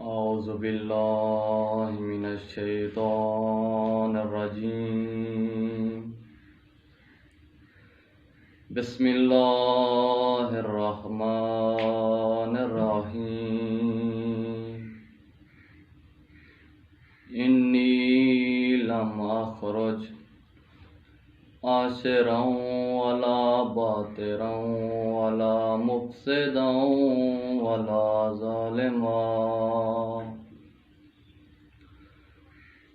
औज़ु बिल्लाहि मिनश शैतानिर रजीम। बिस्मिल्लाहिर रहमानिर रहीम। इन्नी लम अख़रुज आशिरन वला बातिरन वला मुफ़सिदन वला ज़ालिमा।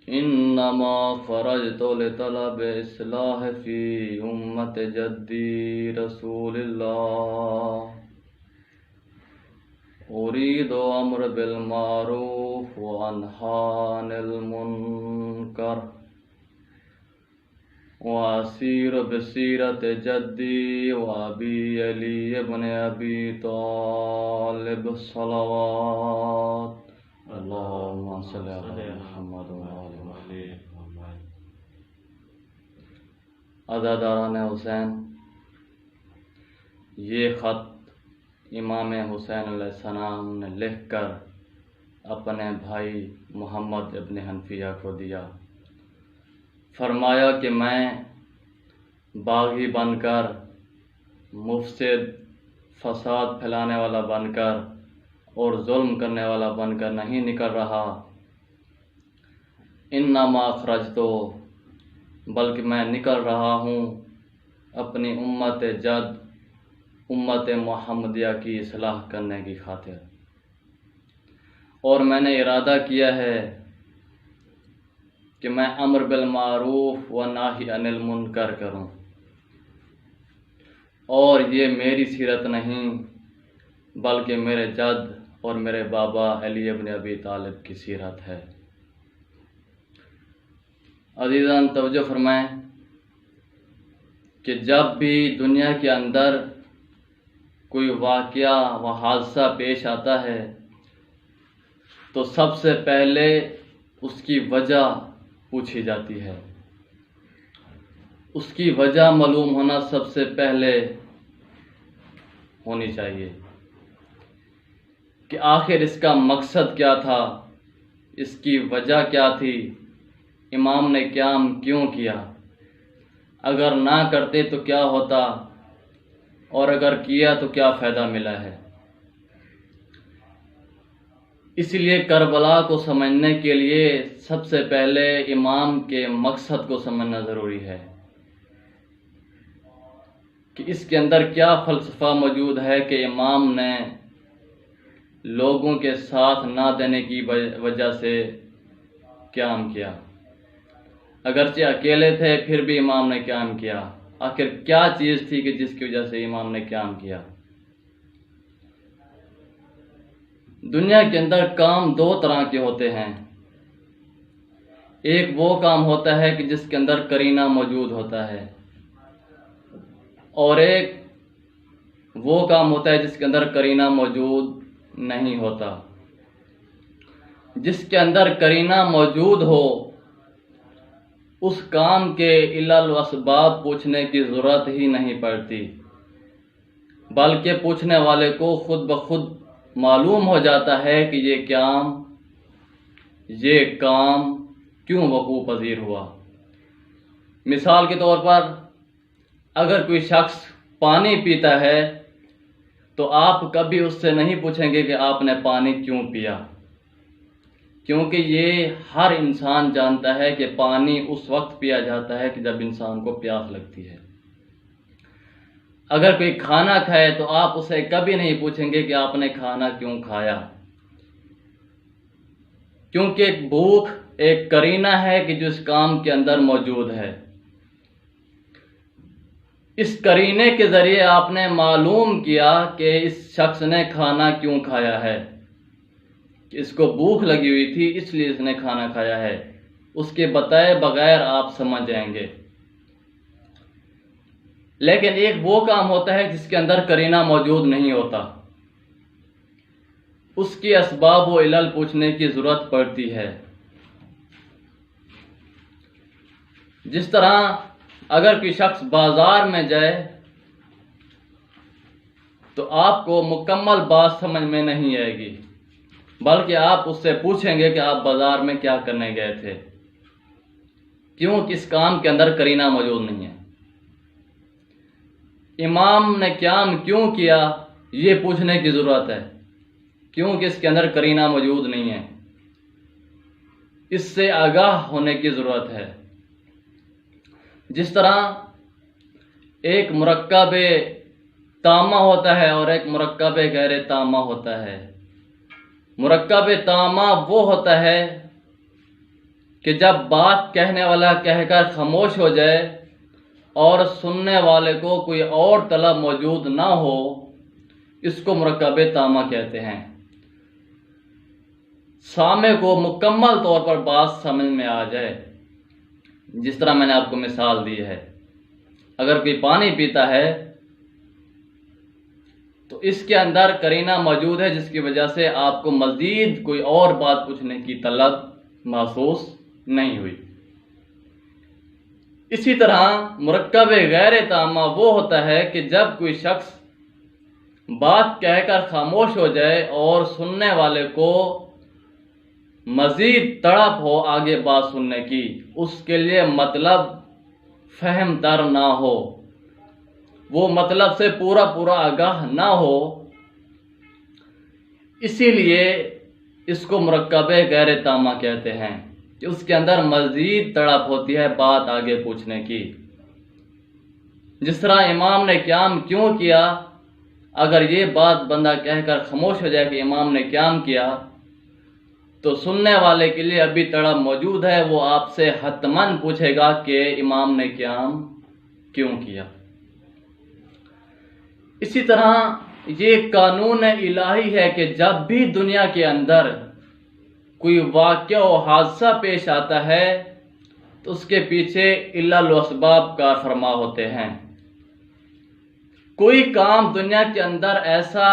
इन्नमा ख़रजतु लितलब इस्लाह फ़ी उम्मत जद्दी रसूलिल्लाह। उरीदु अम्र बिल मारूफ़ व अन्हा अनिल मुनकर व असीर बसीरत जद्दी व अबी अली इब्न अबी तालिब सलवात अल्लाहुम्मा सल्लि अला मुहम्मद व आलि मुहम्मद। अज़ादारान हुसैन, ये ख़त इमाम हुसैन अलैहिस्सलाम ने लिखकर अपने भाई मोहम्मद इब्न हनफिया को दिया। फरमाया कि मैं बागी बनकर, मुफ़सिद, फसाद फैलाने वाला बनकर और जुल्म करने वाला बनकर नहीं निकल रहा। इन्नमा अख़रजतु, बल्कि मैं निकल रहा हूँ अपनी उम्मत जद, उम्मत मुहम्मदिया की इस्लाह करने की खातिर। और मैंने इरादा किया है कि मैं अम्र बिल मारूफ़ व नाही अनिल मुनकर करूँ। और ये मेरी सीरत नहीं बल्कि मेरे जद और मेरे बाबा अली इब्न अबी तालिब की सीरत है। अज़ीज़ान तवज्जो फरमाएं कि जब भी दुनिया के अंदर कोई वाक़या व हादसा पेश आता है तो सबसे पहले उसकी वजह पूछी जाती है। उसकी वजह मालूम होना सबसे पहले होनी चाहिए कि आखिर इसका मकसद क्या था, इसकी वजह क्या थी, इमाम ने क़याम क्यों किया, अगर ना करते तो क्या होता और अगर किया तो क्या फ़ायदा मिला है। इसलिए करबला को समझने के लिए सबसे पहले इमाम के मकसद को समझना ज़रूरी है कि इसके अंदर क्या फ़लसफ़ा मौजूद है कि इमाम ने लोगों के साथ ना देने की वजह से क़याम किया। अगरचे अकेले थे फिर भी इमाम ने क़याम किया। आखिर क्या चीज़ थी कि जिसकी वजह से इमाम ने क़याम किया। दुनिया के अंदर काम दो तरह के होते हैं। एक वो काम होता है कि जिसके अंदर करीना मौजूद होता है और एक वो काम होता है जिसके अंदर करीना मौजूद नहीं होता। जिसके अंदर करीना मौजूद हो उस काम के इल्ल व असबाब पूछने की ज़रूरत ही नहीं पड़ती, बल्कि पूछने वाले को खुद ब खुद मालूम हो जाता है कि ये काम क्यों वक़ू पज़ीर हुआ। मिसाल के तौर पर अगर कोई शख्स पानी पीता है तो आप कभी उससे नहीं पूछेंगे कि आपने पानी क्यों पिया, क्योंकि ये हर इंसान जानता है कि पानी उस वक्त पिया जाता है कि जब इंसान को प्यास लगती है। अगर कोई खाना खाए तो आप उसे कभी नहीं पूछेंगे कि आपने खाना क्यों खाया, क्योंकि एक भूख एक करीना है कि जो इस काम के अंदर मौजूद है। इस करीने के ज़रिए आपने मालूम किया कि इस शख्स ने खाना क्यों खाया है, कि इसको भूख लगी हुई थी इसलिए इसने खाना खाया है। उसके बताए बगैर आप समझ जाएंगे। लेकिन एक वो काम होता है जिसके अंदर करीना मौजूद नहीं होता, उसकी असबाब व इल्ल पूछने की ज़रूरत पड़ती है। जिस तरह अगर कोई शख्स बाज़ार में जाए तो आपको मुकम्मल बात समझ में नहीं आएगी। बल्कि आप उससे पूछेंगे कि आप बाजार में क्या करने गए थे, क्यों किस काम के अंदर करीना मौजूद नहीं है। इमाम ने क्याम क्यों किया, ये पूछने की ज़रूरत है, क्योंकि इसके अंदर करीना मौजूद नहीं है। इससे आगाह होने की ज़रूरत है। जिस तरह एक मुरक्कब तामा होता है और एक मुरक्कब गैर तामा होता है। मुरक्कब तामा वो होता है कि जब बात कहने वाला कहकर खामोश हो जाए और सुनने वाले को कोई और तलब मौजूद ना हो, इसको मुरक्कब तामा कहते हैं। सामे को मुकम्मल तौर पर बात समझ में आ जाए। जिस तरह मैंने आपको मिसाल दी है, अगर कोई पानी पीता है तो इसके अंदर करीना मौजूद है, जिसकी वजह से आपको मज़ीद कोई और बात पूछने की तलब महसूस नहीं हुई। इसी तरह मुरक्कब गैर तामा वो होता है कि जब कोई शख्स बात कहकर खामोश हो जाए और सुनने वाले को मज़ीद तड़प हो आगे बात सुनने की, उसके लिए मतलब फहम दर ना हो, वो मतलब से पूरा पूरा आगाह ना हो, इसीलिए इसको मुरक्कब गैर तामा कहते हैं कि उसके अंदर मज़ीद तड़प होती है बात आगे पूछने की। जिस तरह इमाम ने क्याम क्यों किया, अगर ये बात बंदा कहकर खामोश हो जाए कि इमाम ने क्याम किया, तो सुनने वाले के लिए अभी तड़प मौजूद है, वो आपसे हतमन पूछेगा कि इमाम ने क्याम क्यों किया। इसी तरह ये कानून इलाही है कि जब भी दुनिया के अंदर कोई वाक़या और हादसा पेश आता है तो उसके पीछे इल्लल व असबाब कार फरमा होते हैं। कोई काम दुनिया के अंदर ऐसा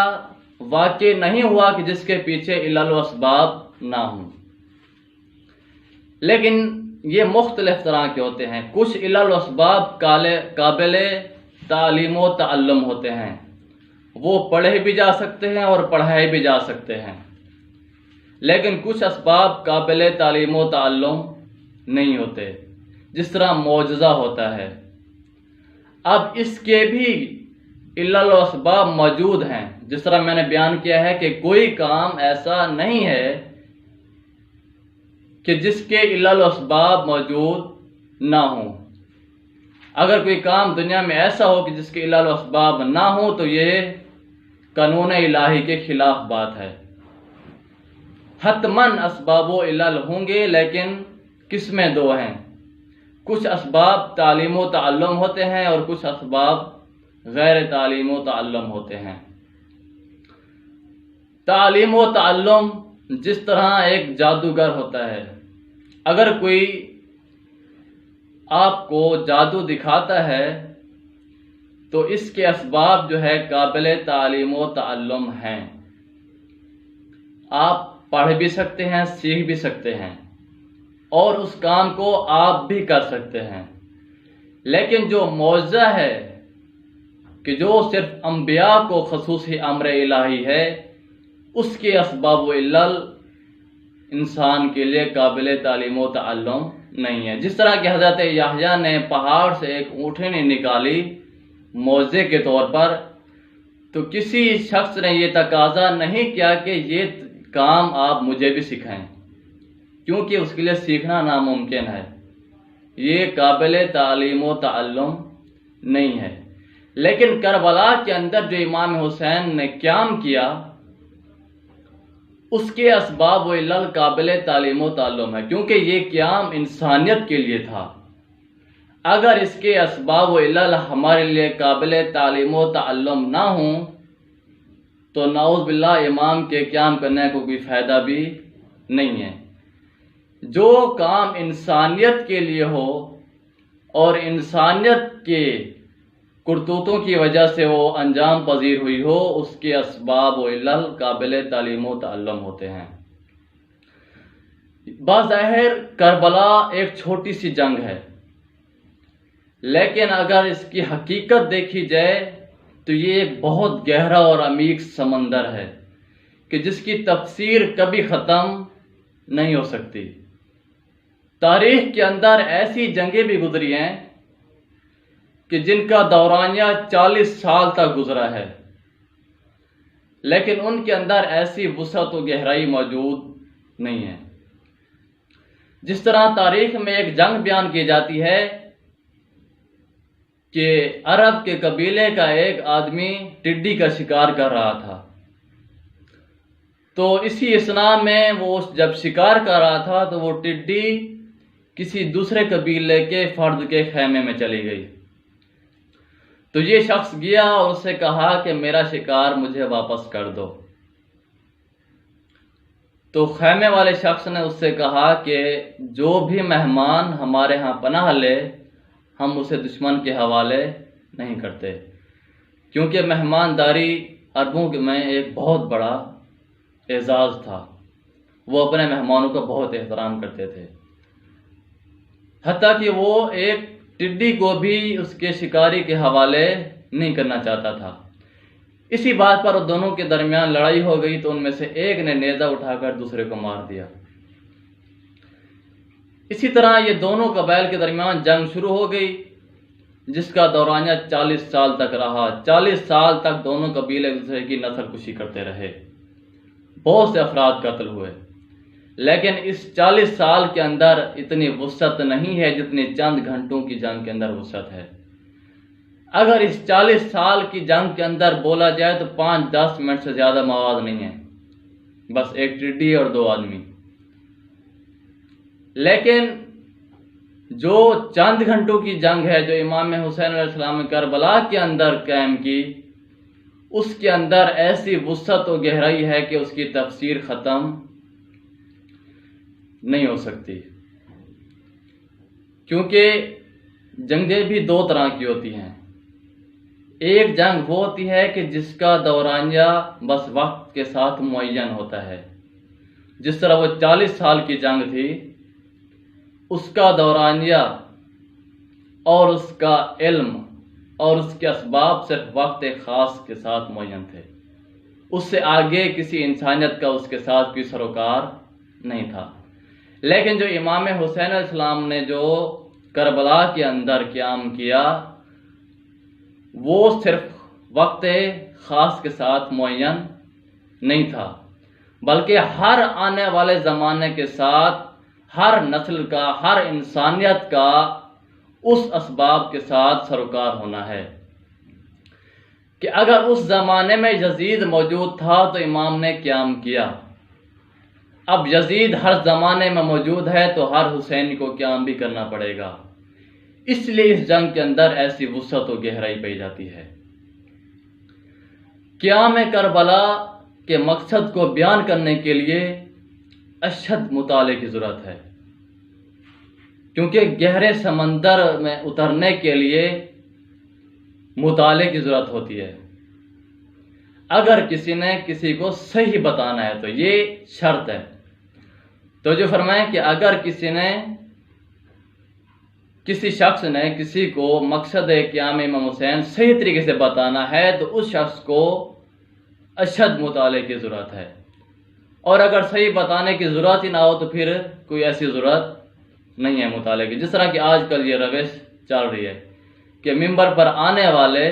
वाक़या नहीं हुआ कि जिसके पीछे इल्लल व असबाब ना हो, लेकिन ये मुख्तलिफ तरह के होते हैं। कुछ इल्लल व असबाब काबिल तालीम व तअल्लुम होते हैं, वो पढ़े भी जा सकते हैं और पढ़ाए भी जा सकते हैं, लेकिन कुछ असबाब काबिल तालीम व तअल्लुम नहीं होते, जिस तरह मौजज़ा होता है। अब इसके भी इल्लल व असबाब मौजूद हैं। जिस तरह मैंने बयान किया है कि कोई काम ऐसा नहीं है कि जिसके इल्लल व असबाब मौजूद ना हो। अगर कोई काम दुनिया में ऐसा हो कि जिसके इल्लल व असबाब ना हो तो ये कानून इलाही के खिलाफ बात है। हतमन असबाब व इल्लल होंगे, लेकिन किस्में दो हैं। कुछ असबाब तालीम व तअल्लुम होते हैं और कुछ असबाब गैर तालीम व तअल्लुम होते हैं। तालीम व तअल्लुम जिस तरह एक जादूगर होता है, अगर कोई आपको जादू दिखाता है तो इसके असबाब जो है काबिल तालीम व तअल्लुम हैं। आप पढ़ भी सकते हैं, सीख भी सकते हैं और उस काम को आप भी कर सकते हैं। लेकिन जो मौजज़ा है कि जो सिर्फ अंबिया को खसूसी अम्र इलाही है, उसके असबाब व इल्लल इंसान के लिए काबिल तालीम व तअल्लुम नहीं है। जिस तरह कि हज़रत याहया ने पहाड़ से एक ऊँटनी निकाली मौजे के तौर पर, तो किसी शख्स ने यह तकाजा नहीं किया कि ये काम आप मुझे भी सिखाएं, क्योंकि उसके लिए सीखना नामुमकिन है, ये काबिल तालीम व तअल्लुम नहीं है। लेकिन करबला के अंदर जो इमाम हुसैन ने क्याम किया, उसके असबाब व इल्लल काबिल तालीम व तअल्लुम है, क्योंकि ये क्याम इंसानियत के लिए था। अगर इसके असबाब व इल्लल हमारे लिए काबिल तालीम व तअल्लुम ना हो तो नाउज़ बिल्लाह इमाम के क्याम करने को कोई फ़ायदा भी नहीं है। जो काम इंसानियत के लिए हो और इंसानियत के करतूतों की वजह से वो अंजाम पजीर हुई हो, उसके असबाब व इल्लल काबिल तालीम व तअल्लुम होते हैं। बाज़ाहिर करबला एक छोटी सी जंग है, लेकिन अगर इसकी हकीकत देखी जाए तो ये एक बहुत गहरा और अमीक समंदर है कि जिसकी तफसीर कभी ख़त्म नहीं हो सकती। तारीख के अंदर ऐसी जंगें भी गुजरी हैं कि जिनका दौरानिया 40 साल तक गुजरा है, लेकिन उनके अंदर ऐसी वुसअत और गहराई मौजूद नहीं है। जिस तरह तारीख में एक जंग बयान की जाती है कि अरब के कबीले का एक आदमी टिड्डी का शिकार कर रहा था, तो इसी असना में वो जब शिकार कर रहा था तो वो टिड्डी किसी दूसरे कबीले के फर्द के खैमे में चली गई। तो ये शख्स गया और उससे कहा कि मेरा शिकार मुझे वापस कर दो। तो खैमे वाले शख्स ने उससे कहा कि जो भी मेहमान हमारे यहाँ पनाह ले, हम उसे दुश्मन के हवाले नहीं करते, क्योंकि मेहमानदारी अरबों में एक बहुत बड़ा एजाज़ था। वो अपने मेहमानों का बहुत एहतराम करते थे, हत्ता कि वो एक टिड्डी को भी उसके शिकारी के हवाले नहीं करना चाहता था। इसी बात पर दोनों के दरमियान लड़ाई हो गई, तो उनमें से एक ने नेज़ा उठाकर दूसरे को मार दिया। इसी तरह ये दोनों कबाइल के दरमियान जंग शुरू हो गई, जिसका दौरानिया 40 साल तक रहा। 40 साल तक दोनों कबीले एक दूसरे की नस्ल कुशी करते रहे, बहुत से अफराद कत्ल हुए, लेकिन इस 40 साल के अंदर इतनी वुसअत नहीं है जितनी चंद घंटों की जंग के अंदर वुसअत है। अगर इस 40 साल की जंग के अंदर बोला जाए तो 5-10 मिनट से ज़्यादा मवाद नहीं है, बस एक टिड्डी और 2 आदमी। लेकिन जो चंद घंटों की जंग है जो इमाम हुसैन अलैहिस्सलाम ने करबला के अंदर कायम की, उसके अंदर ऐसी वुसअत और गहराई है कि उसकी तफसीर ख़त्म नहीं हो सकती। क्योंकि जंगें भी 2 तरह की होती हैं। एक जंग वो होती है कि जिसका दौरानिया बस वक्त के साथ मुअय्यन होता है, जिस तरह वो 40 साल की जंग थी, उसका दौरानिया और उसका इल्म और उसके असबाब सिर्फ वक्त ख़ास के साथ मुअय्यन थे। उससे आगे किसी इंसानियत का उसके साथ कोई सरोकार नहीं था। लेकिन जो इमाम हुसैन अलैहिस्सलाम ने जो करबला के अंदर क़याम किया, वो सिर्फ वक्त ख़ास के साथ मुअय्यन नहीं था, बल्कि हर आने वाले ज़माने के साथ हर नस्ल का, हर इंसानियत का उस असबाब के साथ सरोकार होना है कि अगर उस ज़माने में यजीद मौजूद था तो इमाम ने क़याम किया। अब यजीद हर ज़माने में मौजूद है तो हर हुसैनी को क़याम भी करना पड़ेगा। इसलिए इस जंग के अंदर ऐसी वुसअत और गहराई पाई जाती है। क़याम करबला के मकसद को बयान करने के लिए अशद मुताले की ज़रूरत है, क्योंकि गहरे समंदर में उतरने के लिए मुताले की ज़रूरत होती है। अगर किसी ने किसी को सही बताना है तो ये शर्त है। तो जो फरमाएं कि अगर किसी शख्स ने किसी को मकसद क़याम इमाम हुसैन सही तरीके से बताना है तो उस शख्स को अशद मुताले की ज़रूरत है, और अगर सही बताने की ज़रूरत ही ना हो तो फिर कोई ऐसी ज़रूरत नहीं है मुताले की। जिस तरह कि आजकल ये रविश चल रही है कि मिंबर पर आने वाले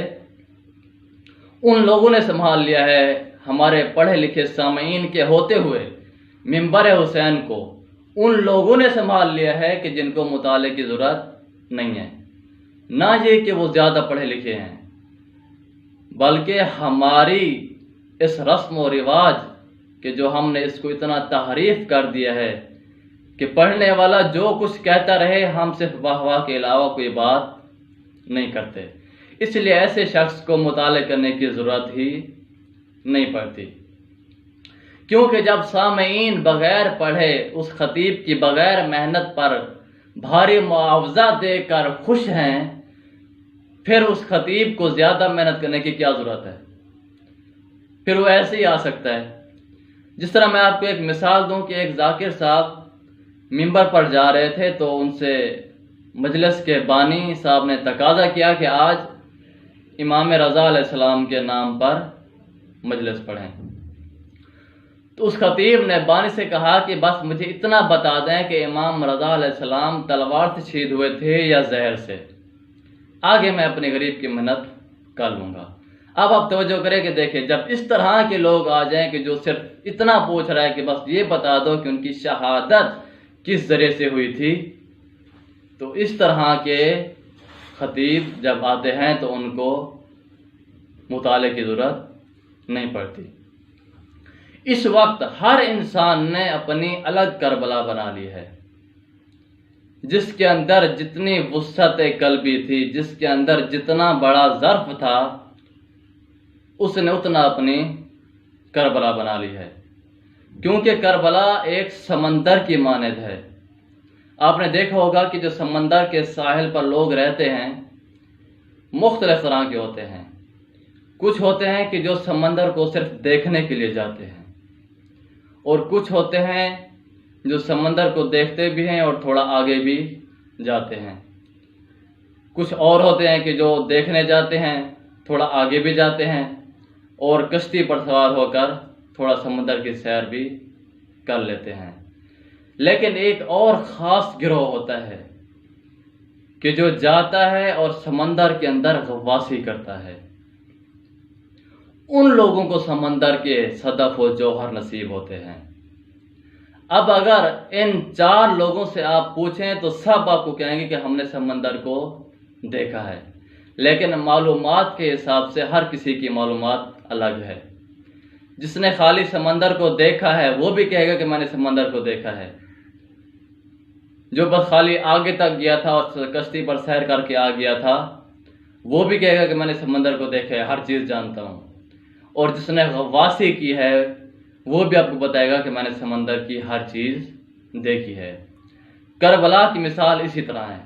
उन लोगों ने संभाल लिया है, हमारे पढ़े लिखे सामीन के होते हुए मिंबर हुसैन को उन लोगों ने संभाल लिया है कि जिनको मुताले की ज़रूरत नहीं है। ना ये कि वो ज़्यादा पढ़े लिखे हैं, बल्कि हमारी इस रस्म और रिवाज कि जो हमने इसको इतना तहरीफ कर दिया है कि पढ़ने वाला जो कुछ कहता रहे, हम सिर्फ वाह वाह के अलावा कोई बात नहीं करते। इसलिए ऐसे शख्स को मुताले करने की ज़रूरत ही नहीं पड़ती, क्योंकि जब सामीन बग़ैर पढ़े उस खतीब की बग़ैर मेहनत पर भारी मुआवजा देकर खुश हैं, फिर उस खतीब को ज़्यादा मेहनत करने की क्या ज़रूरत है? फिर वो ऐसे ही आ सकता है। जिस तरह मैं आपको एक मिसाल दूं कि एक जाकिर साहब मिंबर पर जा रहे थे तो उनसे मजलिस के बानी साहब ने तकाजा किया कि आज इमाम रज़ा अलैहिस्सलाम के नाम पर मजलिस पढ़ें। तो उस खतीब ने बानी से कहा कि बस मुझे इतना बता दें कि इमाम रज़ा अलैहिस्सलाम तलवार से शहीद हुए थे या जहर से, आगे मैं अपने गरीब की मेहनत कर लूँगा। अब आप तवज्जो करें कि देखिए, जब इस तरह के लोग आ जाएं कि जो सिर्फ इतना पूछ रहा है कि बस ये बता दो कि उनकी शहादत किस जरिए से हुई थी, तो इस तरह के खतीब जब आते हैं तो उनको मुताले की ज़रूरत नहीं पड़ती। इस वक्त हर इंसान ने अपनी अलग करबला बना ली है, जिसके अंदर जितनी वुस्अत कल्बी थी, जिसके अंदर जितना बड़ा ज़र्फ था, उसने उतना अपनी करबला बना ली है। क्योंकि करबला एक समंदर की मानद है। आपने देखा होगा कि जो समंदर के साहिल पर लोग रहते हैं मुख्तलिफ तरह के होते हैं। कुछ होते हैं कि जो समंदर को सिर्फ देखने के लिए जाते हैं, और कुछ होते हैं जो समंदर को देखते भी हैं और थोड़ा आगे भी जाते हैं। कुछ और होते हैं कि जो देखने जाते हैं, थोड़ा आगे भी जाते हैं, और कश्ती पर सवार होकर थोड़ा समंदर की सैर भी कर लेते हैं। लेकिन एक और ख़ास गिरोह होता है कि जो जाता है और समंदर के अंदर गवासी करता है। उन लोगों को समंदर के सदफ व जौहर नसीब होते हैं। अब अगर इन 4 लोगों से आप पूछें तो सब आपको कहेंगे कि हमने समंदर को देखा है, लेकिन मालूमात के हिसाब से हर किसी की मालूमात अलग है। जिसने खाली समंदर को देखा है वो भी कहेगा कि मैंने समंदर को देखा है। जो बस खाली आगे तक गया था और कश्ती पर सैर करके आ गया था, वो भी कहेगा कि मैंने समंदर को देखा है, हर चीज़ जानता हूँ। और जिसने गवासी की है वो भी आपको बताएगा कि मैंने समंदर की हर चीज़ देखी है। करबला की मिसाल इसी तरह है।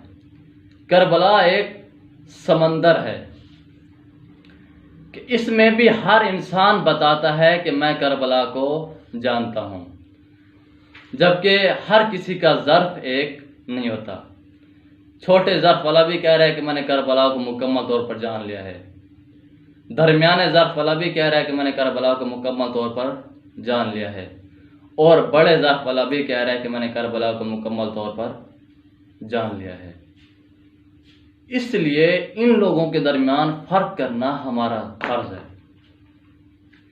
करबला एक समंदर है कि इसमें भी हर इंसान बताता है कि मैं करबला को जानता हूँ, जबकि हर किसी का ज़र्फ एक नहीं होता। छोटे ज़र्फ वाला भी कह रहा है कि मैंने करबला को मुकम्मल तौर पर जान लिया है। दरमियाने ज़र्फ वाला भी कह रहा है कि मैंने करबला को मुकम्मल तौर पर जान लिया है, और बड़े ज़र्फ वाला भी कह रहा है कि मैंने करबला को मुकम्मल तौर पर जान लिया है। इसलिए इन लोगों के दरमियान फ़र्क करना हमारा फ़र्ज़ है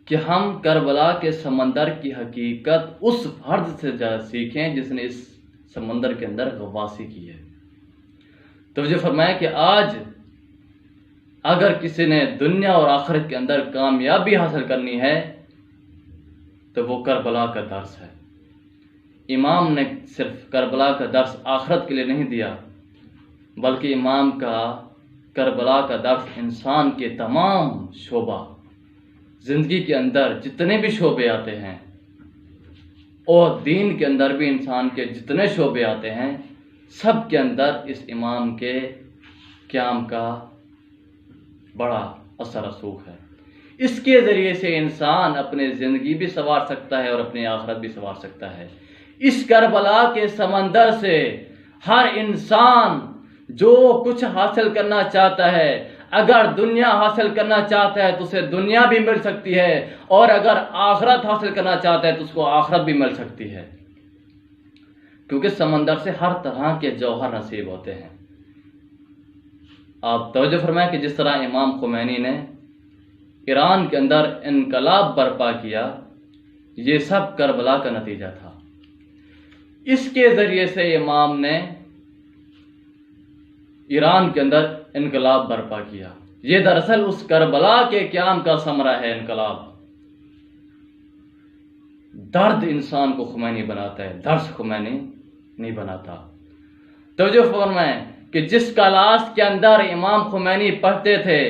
कि हम करबला के समंदर की हकीकत उस फर्द से सीखें जिसने इस समंदर के अंदर गवासी की है। तो मुझे फरमाया कि आज अगर किसी ने दुनिया और आखिरत के अंदर कामयाबी हासिल करनी है तो वो करबला का दर्स है। इमाम ने सिर्फ करबला का दर्स आखिरत के लिए नहीं दिया, बल्कि इमाम का करबला का दर्स इंसान के तमाम शोबा, ज़िंदगी के अंदर जितने भी शोबे आते हैं और दीन के अंदर भी इंसान के जितने शोबे आते हैं, सब के अंदर इस इमाम के क़याम का बड़ा असर रसूख है। इसके ज़रिए से इंसान अपनी ज़िंदगी भी संवार सकता है और अपनी आखिरत भी संवार सकता है। इस करबला के समंदर से हर इंसान जो कुछ हासिल करना चाहता है, अगर दुनिया हासिल करना चाहता है तो उसे दुनिया भी मिल सकती है, और अगर आखिरत हासिल करना चाहता है तो उसको आखिरत भी मिल सकती है। क्योंकि समंदर से हर तरह के जौहर नसीब होते हैं। आप तवज्जो फरमाएं कि जिस तरह इमाम खुमैनी ने ईरान के अंदर इनकलाब बर्पा किया, ये सब करबला का नतीजा था। इसके ज़रिए से इमाम ने ईरान के अंदर इनकलाब बर्पा किया। ये दरअसल उस करबला के क़याम का समरा है। इनकलाब दर्द इंसान को खुमैनी बनाता है, दर्स खुमैनी नहीं बनाता। तो जो फरमाएं कि जिस क्लास के अंदर इमाम खुमैनी पढ़ते थे,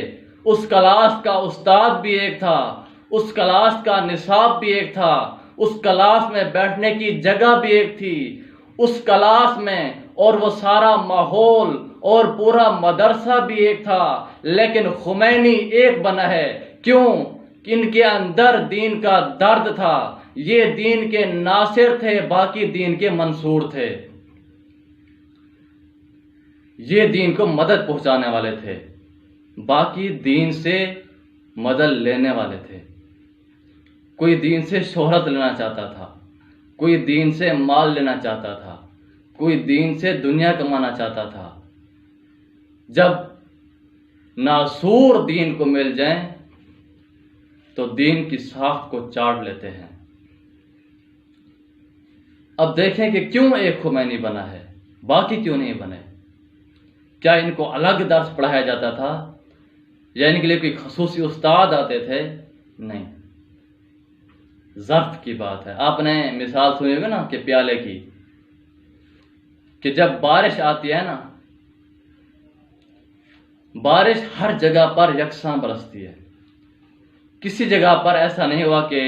उस क्लास का उस्ताद भी एक था, उस क्लास का निसाब भी एक था, उस क्लास में बैठने की जगह भी एक थी, उस क्लास में और वो सारा माहौल और पूरा मदरसा भी एक था। लेकिन खुमैनी एक बना है। क्यों? कि इनके अंदर दीन का दर्द था। ये दीन के नासिर थे, बाकी दीन के मंसूर थे। ये दीन को मदद पहुंचाने वाले थे, बाकी दीन से मदद लेने वाले थे। कोई दीन से शोहरत लेना चाहता था, कोई दीन से माल लेना चाहता था, कोई दीन से दुनिया कमाना चाहता था। जब नासूर दीन को मिल जाए तो दीन की साख को चाट लेते हैं। अब देखें कि क्यों एक खुमैनी बना है, बाकी क्यों नहीं बने। क्या इनको अलग दर्स पढ़ाया जाता था या इनके लिए कोई खसूसी उस्ताद आते थे? नहीं, ज़र्फ की बात है। आपने मिसाल सुनी होगी ना कि प्याले की, कि जब बारिश आती है ना, बारिश हर जगह पर यकसां बरसती है। किसी जगह पर ऐसा नहीं हुआ कि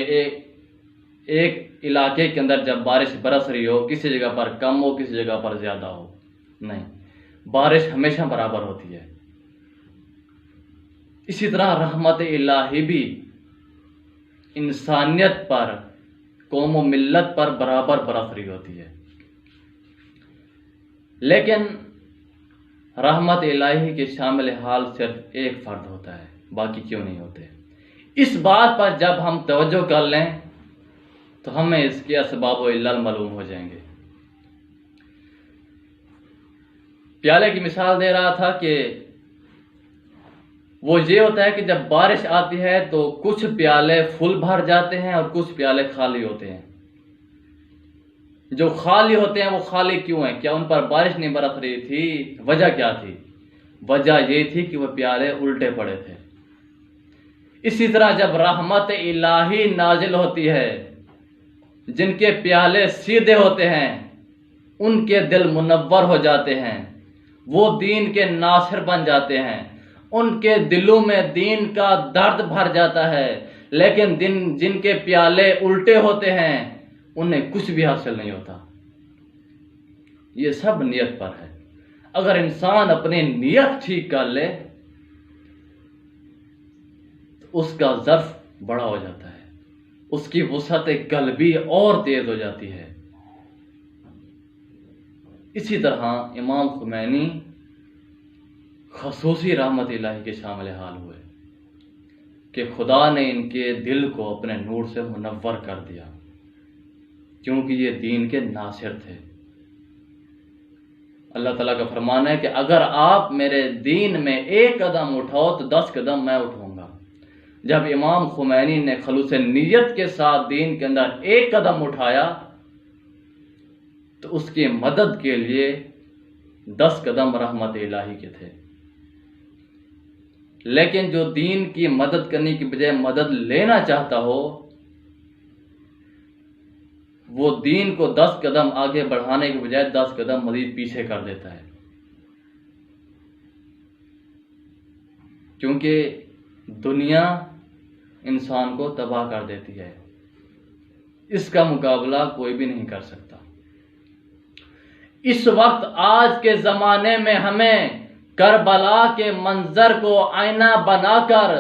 एक इलाके के अंदर जब बारिश बरस रही हो किसी जगह पर कम हो, किसी जगह पर ज्यादा हो। नहीं, बारिश हमेशा बराबर होती है। इसी तरह रहमत इलाही भी इंसानियत पर, कौम व मिल्लत पर बराबर बरस रही होती है। लेकिन रहमत इलाही के शामिल हाल सिर्फ एक फर्द होता है, बाकी क्यों नहीं होते। इस बात पर जब हम तवज्जो कर लें तो हमें इसके असबाब व इल्लल मालूम हो जाएंगे। प्याले की मिसाल दे रहा था कि वो ये होता है कि जब बारिश आती है तो कुछ प्याले फुल भर जाते हैं और कुछ प्याले खाली होते हैं। जो खाली होते हैं वो खाली क्यों हैं? क्या उन पर बारिश नहीं बरस रही थी? वजह क्या थी? वजह ये थी कि वह प्याले उल्टे पड़े थे। इसी तरह जब रहमत इलाही नाजिल होती है, जिनके प्याले सीधे होते हैं उनके दिल मुनव्वर हो जाते हैं, वो दीन के नासिर बन जाते हैं, उनके दिलों में दीन का दर्द भर जाता है। लेकिन जिनके प्याले उल्टे होते हैं उन्हें कुछ भी हासिल नहीं होता। ये सब नियत पर है। अगर इंसान अपनी नियत ठीक कर ले तो उसका ज़र्फ बड़ा हो जाता है, उसकी वसअत क़ल्बी और तेज हो जाती है। इसी तरह इमाम खुमैनी खसूसी रहमत इलाही के शामिल हाल हुए कि खुदा ने इनके दिल को अपने नूर से मुनव्वर कर दिया, क्योंकि ये दीन के नासिर थे। अल्लाह ताला का फरमान है कि अगर आप मेरे दीन में एक कदम उठाओ तो 10 कदम मैं उठाऊंगा। जब इमाम खुमैनी ने खलूस नीयत के साथ दीन के अंदर एक कदम उठाया तो उसकी मदद के लिए 10 कदम रहमत इलाही के थे। लेकिन जो दीन की मदद करने की बजाय मदद लेना चाहता हो, वो दीन को 10 कदम आगे बढ़ाने के बजाय 10 कदम मजीद पीछे कर देता है। क्योंकि दुनिया इंसान को तबाह कर देती है, इसका मुकाबला कोई भी नहीं कर सकता। इस वक्त आज के ज़माने में हमें करबला के मंजर को आईना बनाकर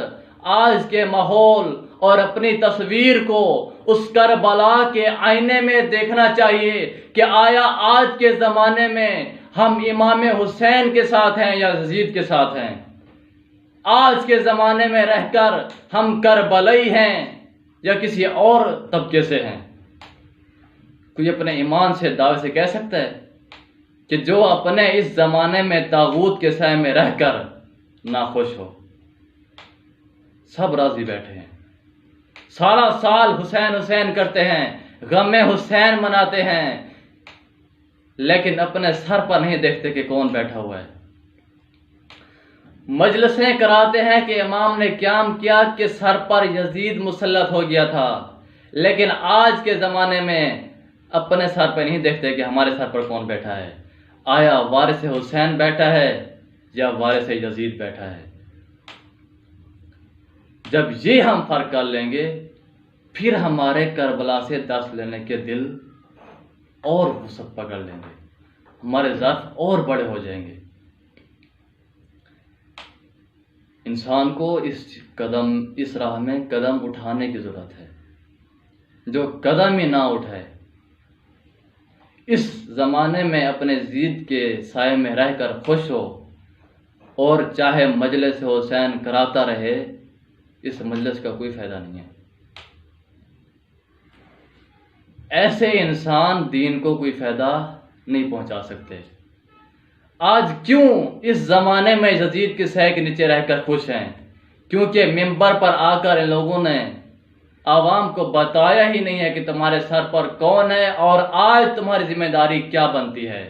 आज के माहौल और अपनी तस्वीर को उस करबला के आईने में देखना चाहिए कि आया आज के ज़माने में हम इमाम हुसैन के साथ हैं या यजीद के साथ हैं। आज के ज़माने में रहकर हम करबलाई हैं या किसी और तबके से हैं। कोई अपने ईमान से दावे से कह सकता है कि जो अपने इस ज़माने में तागूत के साए में रहकर नाखुश हो? सब राजी बैठे हैं, सारा साल हुसैन हुसैन करते हैं, गम हुसैन मनाते हैं, लेकिन अपने सर पर नहीं देखते कि कौन बैठा हुआ है। मजलिसें कराते हैं कि इमाम ने क़याम किया कि सर पर यजीद मुसल्लत हो गया था, लेकिन आज के ज़माने में अपने सर पर नहीं देखते कि हमारे सर पर कौन बैठा है। आया वारिस हुसैन बैठा है या वारिस यजीद बैठा है। जब ये हम फर्क कर लेंगे फिर हमारे करबला से दर्स लेने के दिल और वसअत पकड़ लेंगे, हमारे ज़र्फ और बड़े हो जाएंगे। इंसान को इस राह में कदम उठाने की ज़रूरत है। जो कदम ही ना उठाए, इस ज़माने में अपने ज़ीद के साए में रहकर खुश हो और चाहे मजलिस हुसैन कराता रहे, इस मजलिस का कोई फ़ायदा नहीं है। ऐसे इंसान दीन को कोई फायदा नहीं पहुंचा सकते। आज क्यों इस जमाने में यजीद के सह के नीचे रहकर खुश हैं? क्योंकि मिंबर पर आकर इन लोगों ने आवाम को बताया ही नहीं है कि तुम्हारे सर पर कौन है और आज तुम्हारी जिम्मेदारी क्या बनती है।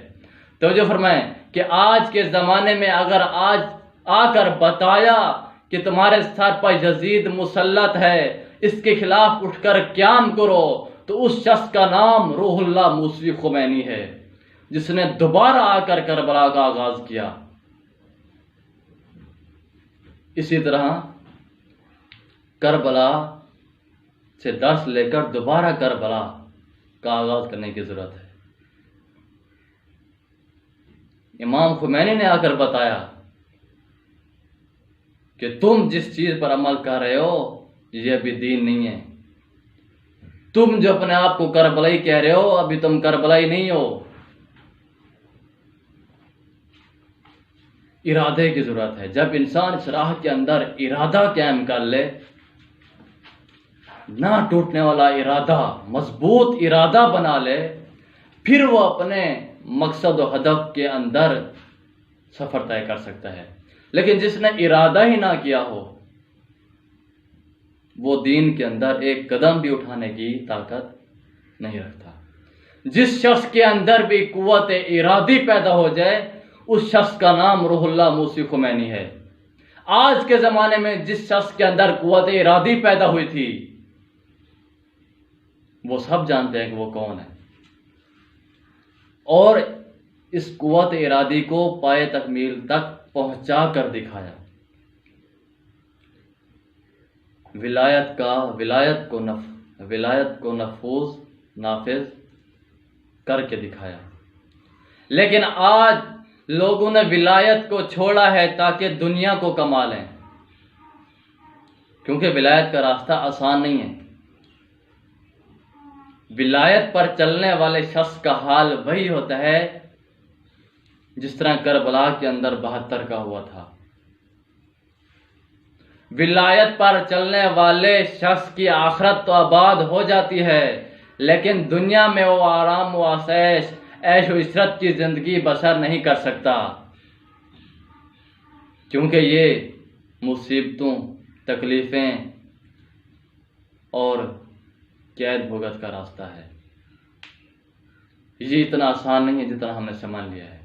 तो जो फरमाएं कि आज के ज़माने में अगर आज आकर बताया कि तुम्हारे सर पर यजीद मुसल्लत है, इसके खिलाफ उठकर क़याम करो, तो उस शख्स का नाम रूहुल्लाह मूसवी खुमैनी है, जिसने दोबारा आकर करबला का आगाज किया। इसी तरह करबला से दर्स लेकर दोबारा करबला का आगाज करने की जरूरत है। इमाम खुमैनी ने आकर बताया कि तुम जिस चीज पर अमल कर रहे हो यह अभी दीन नहीं है। तुम जो अपने आप को करबलाई कह रहे हो, अभी तुम करबलाई नहीं हो। इरादे की जरूरत है। जब इंसान इस राह के अंदर इरादा कायम कर ले, ना टूटने वाला इरादा, मजबूत इरादा बना ले, फिर वो अपने मकसद और हदफ के अंदर सफर तय कर सकता है। लेकिन जिसने इरादा ही ना किया हो, वो दीन के अंदर एक कदम भी उठाने की ताकत नहीं रखता। जिस शख्स के अंदर भी कुव्वत इरादी पैदा हो जाए, उस शख्स का नाम रूहुल्लाह मूसवी खुमैनी है। आज के जमाने में जिस शख्स के अंदर कुव्वत इरादी पैदा हुई थी, वो सब जानते हैं कि वो कौन है, और इस कुव्वत इरादी को पाए तकमील तक पहुंचा कर दिखाया। विलायत को नाफिज करके दिखाया। लेकिन आज लोगों ने विलायत को छोड़ा है ताकि दुनिया को कमा लें, क्योंकि विलायत का रास्ता आसान नहीं है। विलायत पर चलने वाले शख्स का हाल वही होता है जिस तरह करबला के अंदर 72 का हुआ था। विलायत पर चलने वाले शख्स की आखिरत तो आबाद हो जाती है, लेकिन दुनिया में वो आराम व आसैश, ऐश व इशरत की जिंदगी बसर नहीं कर सकता, क्योंकि ये मुसीबतों, तकलीफें और कैद भुगत का रास्ता है। ये इतना आसान नहीं है जितना हमने समझ लिया है।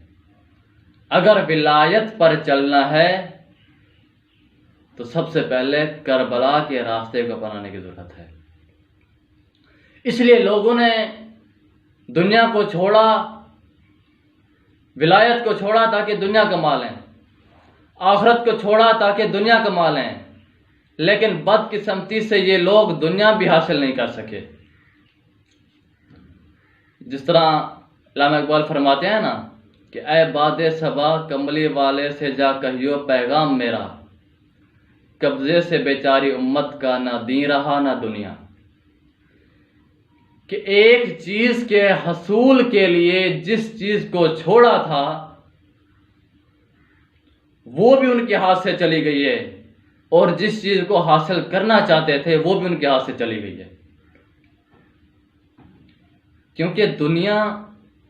अगर विलायत पर चलना है तो सबसे पहले करबला के रास्ते को अपनाने की जरूरत है। इसलिए लोगों ने दुनिया को छोड़ा, विलायत को छोड़ा ताकि दुनिया कमा लें, आखिरत को छोड़ा ताकि दुनिया कमा लें, लेकिन बदकिस्मती से ये लोग दुनिया भी हासिल नहीं कर सके। जिस तरह अल्लामा इकबाल फरमाते हैं ना कि ऐ बादे सबा कमली वाले से जा कहियो पैगाम मेरा, कब्जे से बेचारी उम्मत का ना दी रहा ना दुनिया। कि एक चीज के हसूल के लिए जिस चीज को छोड़ा था वो भी उनके हाथ से चली गई है, और जिस चीज को हासिल करना चाहते थे वो भी उनके हाथ से चली गई है। क्योंकि दुनिया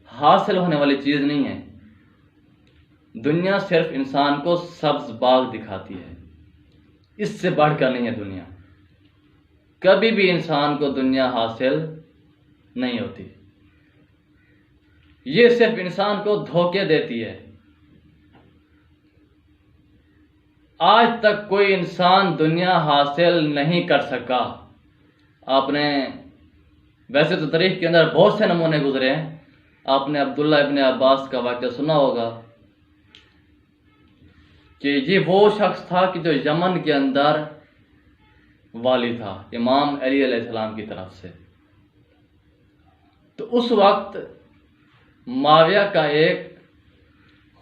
हासिल होने वाली चीज नहीं है। दुनिया सिर्फ इंसान को सब्ज बाग दिखाती है, इससे बढ़कर नहीं है दुनिया। कभी भी इंसान को दुनिया हासिल नहीं होती, ये सिर्फ इंसान को धोखे देती है। आज तक कोई इंसान दुनिया हासिल नहीं कर सका। आपने वैसे तो तारीख के अंदर बहुत से नमूने गुजरे हैं। आपने अब्दुल्ला इब्ने अब्बास का वाक़या सुना होगा कि ये वो शख्स था कि जो यमन के अंदर वाली था इमाम अली अलैहिस्सलाम की तरफ से। तो उस वक्त माविया का एक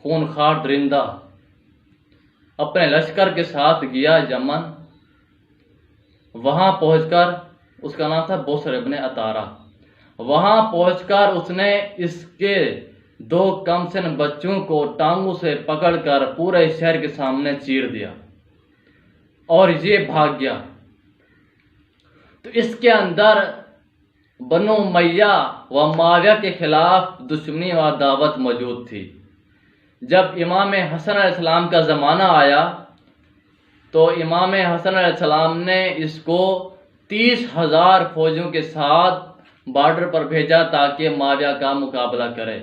खूनखार दरिंदा अपने लश्कर के साथ गया यमन। वहां पहुंचकर, उसका नाम था बोसर इब्ने अतारा, वहां पहुंचकर उसने इसके 2 कमसिन बच्चों को टांगों से पकड़कर पूरे शहर के सामने चीर दिया और ये भाग गया। तो इसके अंदर बनु उमय्या व मुआविया के खिलाफ दुश्मनी व दावत मौजूद थी। जब इमाम हसन अलैहिस्सलाम का ज़माना आया तो इमाम हसन अलैहिस्सलाम ने इसको 30,000 फौजियों के साथ बॉर्डर पर भेजा ताकि मुआविया का मुकाबला करे।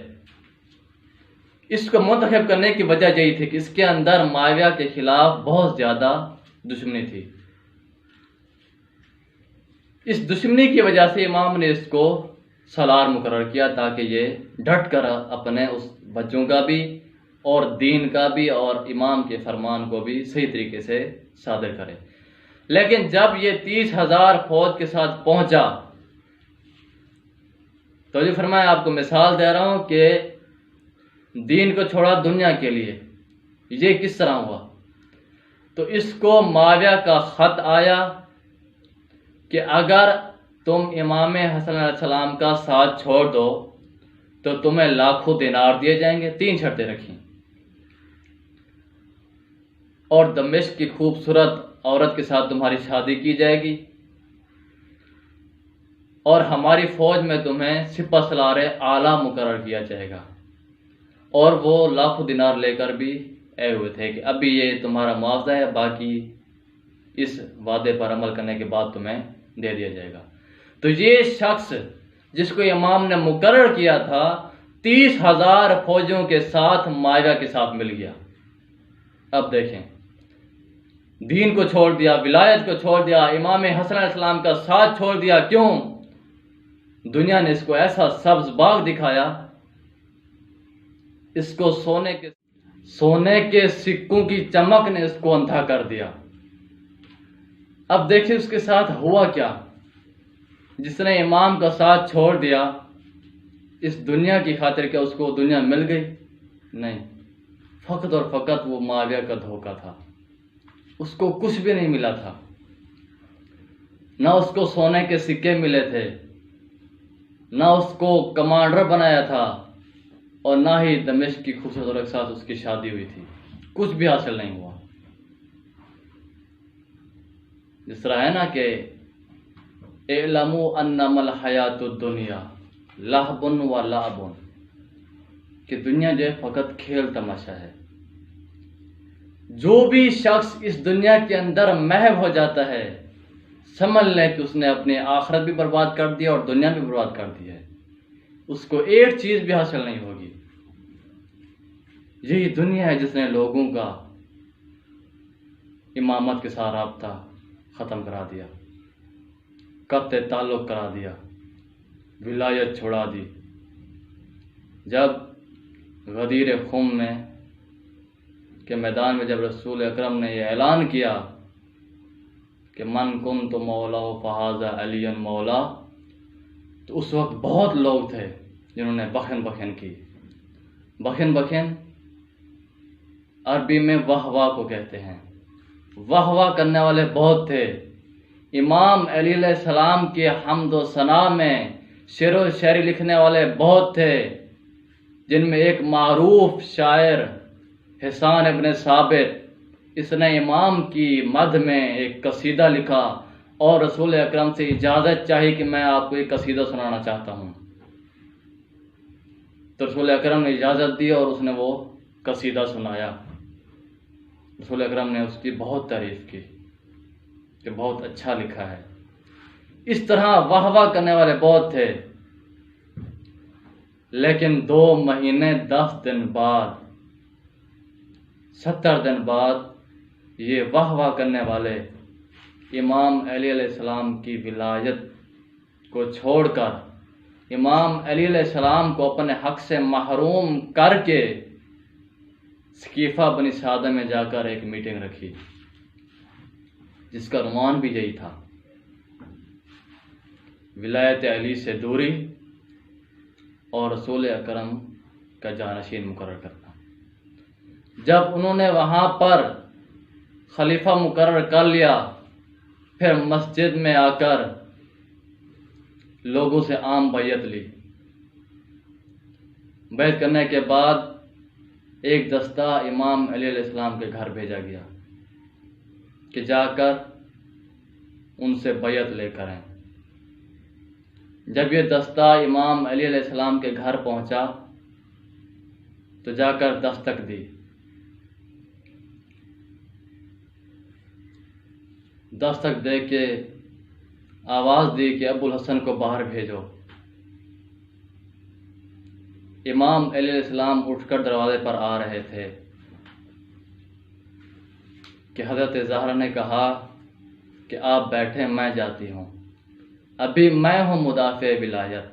इसको मुंतखब करने की वजह यही थी कि इसके अंदर मुआविया के खिलाफ बहुत ज़्यादा दुश्मनी थी। इस दुश्मनी की वजह से इमाम ने इसको सलार मुकर्रर किया ताकि ये डट कर अपने उस बच्चों का भी और दीन का भी और इमाम के फरमान को भी सही तरीके से सादर करे। लेकिन जब ये 30,000 फौज के साथ पहुंचा तो जो फरमाया, आपको मिसाल दे रहा हूं कि दीन को छोड़ा दुनिया के लिए, ये किस तरह हुआ। तो इसको मुआविया का खत आया कि अगर तुम इमाम हसन अलैहिस्सलाम का साथ छोड़ दो तो तुम्हें लाखों दिनार दिए जाएंगे। 3 शर्तें रखी, और दमिश्क की खूबसूरत औरत के साथ तुम्हारी शादी की जाएगी, और हमारी फौज में तुम्हें सिपह सलारे आला मुकर्रर किया जाएगा। और वो लाखों दिनार लेकर भी आए हुए थे कि अभी ये तुम्हारा मुआवजा है, बाकी इस वादे पर अमल करने के बाद तुम्हें दे दिया जाएगा। तो ये शख्स जिसको इमाम ने मुकर्रर किया था 30,000 फौजियों के साथ मुआविया के साथ मिल गया। अब देखें, दीन को छोड़ दिया, विलायत को छोड़ दिया, इमाम हसन अलैहिस्सलाम का साथ छोड़ दिया। क्यों? दुनिया ने इसको ऐसा सब्ज बाग दिखाया, इसको सोने के सिक्कों की चमक ने इसको अंधा कर दिया। अब देखिए उसके साथ हुआ क्या। जिसने इमाम का साथ छोड़ दिया, इस दुनिया की खातिर क्या उसको दुनिया मिल गई? नहीं, फकत और फकत वो मुआविया का धोखा था। उसको कुछ भी नहीं मिला था, ना उसको सोने के सिक्के मिले थे, ना उसको कमांडर बनाया था, और ना ही दमिश्क की खूबसूरत औरत के साथ उसकी शादी हुई थी। कुछ भी हासिल नहीं हुआ। जिस तरह है ना कि इलमू अन्नमल हयातुद दुनिया लहबुन व लाबुन, कि दुनिया जो है फकत खेल तमाशा है। जो भी शख्स इस दुनिया के अंदर महव हो जाता है, समझ लें कि उसने अपनी आखिरत भी बर्बाद कर दिया और दुनिया भी बर्बाद कर दी है। उसको एक चीज भी हासिल नहीं होगी। यही दुनिया है जिसने लोगों का इमामत के साथ राब्ता ख़त्म करा दिया, कत्ते ताल्लुक़ करा दिया, विलायत छोड़ा दी। जब गदीर खुम में के मैदान में जब रसूल अकरम ने यह ऐलान किया कि मन कुन तो मौला फ़हाज़ा अलियन मौला, तो उस वक्त बहुत लोग थे जिन्होंने बखन बखन की। बखन बखन अरबी में वाह वाह को कहते हैं। वाह वाह करने वाले बहुत थे। इमाम अली अलैहिस्सलाम के हम्द व सना में शेर व शायरी लिखने वाले बहुत थे, जिनमें एक मारूफ शायर हिसान इब्न साबित, इसने इमाम की मद में एक कसीदा लिखा और रसूल अकरम से इजाज़त चाही कि मैं आपको एक कसीदा सुनाना चाहता हूँ। तो रसूल अकरम ने इजाज़त दी और उसने वो कसीदा सुनाया। रसूल अकरम ने उसकी बहुत तारीफ़ की कि बहुत अच्छा लिखा है। इस तरह वाह वाह करने वाले बहुत थे। लेकिन 2 महीने 10 दिन बाद, 70 दिन बाद ये वाह वाह करने वाले इमाम अली अलैहिस्सलाम की विलायत को छोड़कर इमाम अली अलैहिस्सलाम को अपने हक से महरूम करके सकीफ़ा बनी सादा में जाकर एक मीटिंग रखी, जिसका उन्वान भी यही था, विलायत अली से दूरी और रसूल अकरम का जानशीन मुकर्रर करना। जब उन्होंने वहाँ पर खलीफा मुकर्रर कर लिया, फिर मस्जिद में आकर लोगों से आम बैयत ली। बैत करने के बाद एक दस्ता इमाम अली अलैहिस्सलाम के घर भेजा गया कि जाकर उनसे बैयत लेकर आएं। जब ये दस्ता इमाम अली अलैहिस्सलाम के घर पहुंचा तो जाकर दस्तक दी। दस्तक दे के आवाज़ दी कि अबुल हसन को बाहर भेजो। इमाम अली अलैहिस्सलाम उठकर दरवाजे पर आ रहे थे कि हज़रत ज़हरा ने कहा कि आप बैठे, मैं जाती हूँ, अभी मैं हूँ मुदाफ़े विलायत।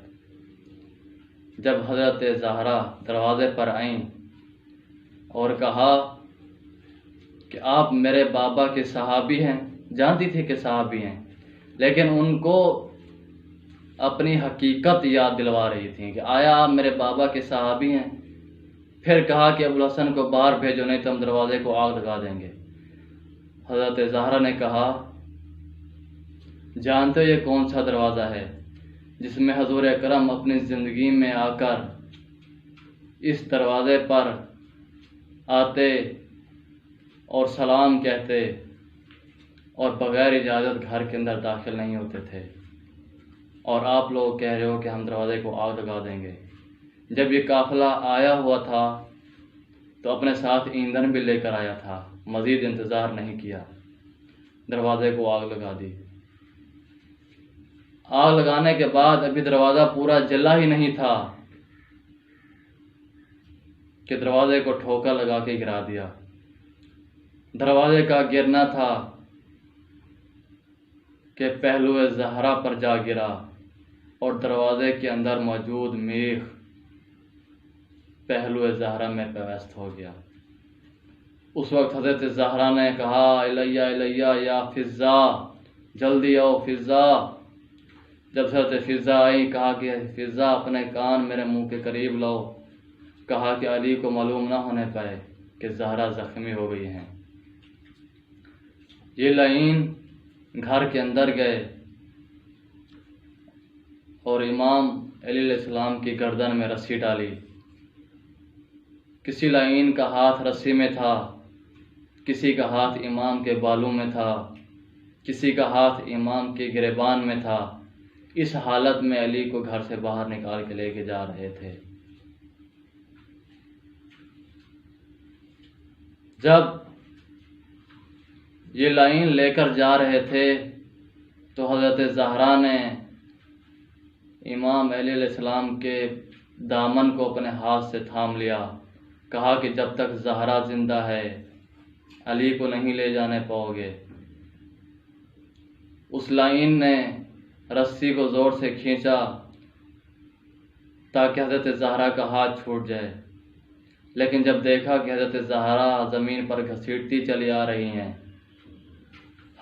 जब हज़रत ज़हरा दरवाज़े पर आईं और कहा कि आप मेरे बाबा के सहाबी हैं, जानती थी कि सहाबी हैं, लेकिन उनको अपनी हकीकत याद दिलवा रही थी कि आया आप मेरे बाबा के सहाबी हैं। फिर कहा कि अबुल हसन को बाहर भेजो, नहीं तो हम दरवाजे को आग लगा देंगे। हज़रत ज़हरा ने कहा, जानते हो ये कौन सा दरवाज़ा है जिसमें हजूर अकरम अपनी ज़िंदगी में आकर इस दरवाज़े पर आते और सलाम कहते और बग़ैर इजाज़त घर के अंदर दाखिल नहीं होते थे, और आप लोग कह रहे हो कि हम दरवाज़े को आग लगा देंगे। जब ये काफ़िला आया हुआ था तो अपने साथ ईंधन भी लेकर आया था, मज़ीद इंतज़ार नहीं किया, दरवाज़े को आग लगा दी। आग लगाने के बाद अभी दरवाज़ा पूरा जला ही नहीं था कि दरवाजे को ठोकर लगा के गिरा दिया। दरवाजे का गिरना था कि पहलुए ज़हरा पर जा गिरा और दरवाजे के अंदर मौजूद मीख पहलुए ज़हरा में पेवस्त हो गया। उस वक्त हज़रत ज़हरा ने कहा, इलैया इलैया या फ़िज़्ज़ा, जल्दी आओ फ़िज़्ज़ा। जब हज़रत फ़िज़्ज़ा आई, कहा कि फ़िज़्ज़ा अपने कान मेरे मुंह के करीब लाओ। कहा कि अली को मालूम ना होने पाए कि ज़हरा ज़ख्मी हो गई हैं। ये लाइन घर के अंदर गए और इमाम अली अलैहिस्सलाम की गर्दन में रस्सी डाली। किसी लाइन का हाथ रस्सी में था, किसी का हाथ इमाम के बालों में था, किसी का हाथ इमाम के गिरेबान में था। इस हालत में अली को घर से बाहर निकाल के लेके जा रहे थे। जब ये लाइन लेकर जा रहे थे तो हज़रत ज़हरा ने इमाम अली अलैहिस्सलाम के दामन को अपने हाथ से थाम लिया। कहा कि जब तक ज़हरा ज़िंदा है अली को नहीं ले जाने पाओगे। उस लाइन ने रस्सी को ज़ोर से खींचा ताकि हज़रत ज़हरा का हाथ छूट जाए, लेकिन जब देखा कि हज़रत ज़हरा ज़मीन पर घसीटती चली आ रही हैं,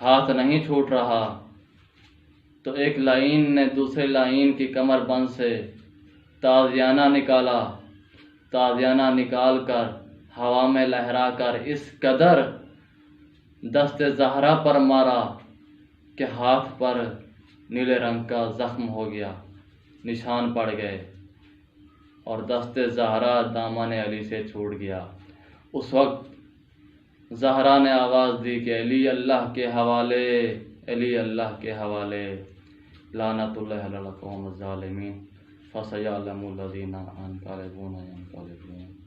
हाथ नहीं छूट रहा, तो एक लाइन ने दूसरे लाइन की कमरबंद से ताज़ियाना निकाला। ताज़ियाना निकाल कर हवा में लहरा कर इस कदर दस्ते ज़हरा पर मारा कि हाथ पर नीले रंग का ज़ख्म हो गया, निशान पड़ गए और दस्ते ज़हरा दामन अली से छूट गया। उस वक्त ज़हरा ने आवाज़ दी कि अली अल्लाह के हवाले, अली अल्लाह के हवाले, लानतुल्लाहि अलल कौम ज़ालिमीन, फसयअलमुल लज़ीना अनक़लबून यनक़लिबून।